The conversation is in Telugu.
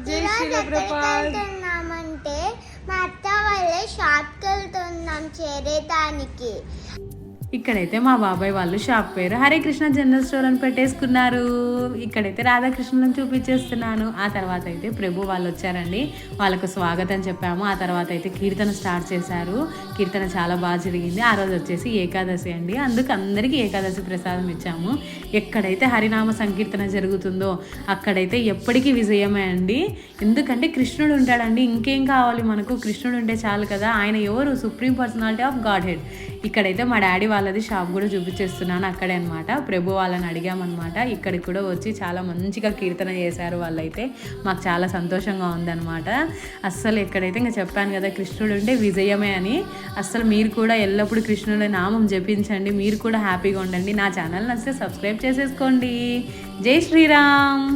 జై శ్రీప్రభాత్. వెళ్తున్నామంటే మా అత్త వాళ్ళ షాప్కి వెళ్తున్నాం చేరేదానికి. ఇక్కడైతే మా బాబాయ్ వాళ్ళు షాప్ పేరు హరే కృష్ణ జనరల్ స్టోర్ అని పెట్టేసుకున్నారు. ఇక్కడైతే రాధాకృష్ణులను చూపించేస్తున్నాను. ఆ తర్వాత అయితే ప్రభు వాళ్ళు వచ్చారండి, వాళ్ళకు స్వాగతం చెప్పాము. ఆ తర్వాత అయితే కీర్తన స్టార్ట్ చేశారు. కీర్తన చాలా బాగా జరిగింది. ఆ రోజు వచ్చేసి ఏకాదశి అండి, అందుకు అందరికీ ఏకాదశి ప్రసాదం ఇచ్చాము. ఎక్కడైతే హరినామ సంకీర్తన జరుగుతుందో అక్కడైతే ఎప్పటికీ విజయమే అండి. ఎందుకంటే కృష్ణుడు ఉంటాడండి, ఇంకేం కావాలి మనకు, కృష్ణుడు ఉంటే చాలు కదా. ఆయన ఎవరు? Supreme personality of God head. ఇక్కడైతే మా డాడీ వాళ్ళది షాప్ కూడా చూపించేస్తున్నాను అక్కడే అనమాట. ప్రభు వాళ్ళని అడిగామన్నమాట. ఇక్కడికి కూడా వచ్చి చాలా మంచిగా కీర్తన చేశారు వాళ్ళైతే. మాకు చాలా సంతోషంగా ఉందన్నమాట. అస్సలు ఎక్కడైతే ఇంకా చెప్పాను కదా కృష్ణుడు ఉంటే విజయమే అని. అస్సలు మీరు కూడా ఎల్లప్పుడూ కృష్ణుడి నామం జపించండి, మీరు కూడా హ్యాపీగా ఉండండి. నా ఛానల్ నచ్చితే సబ్స్క్రైబ్ చేసేసుకోండి. జై శ్రీరామ్.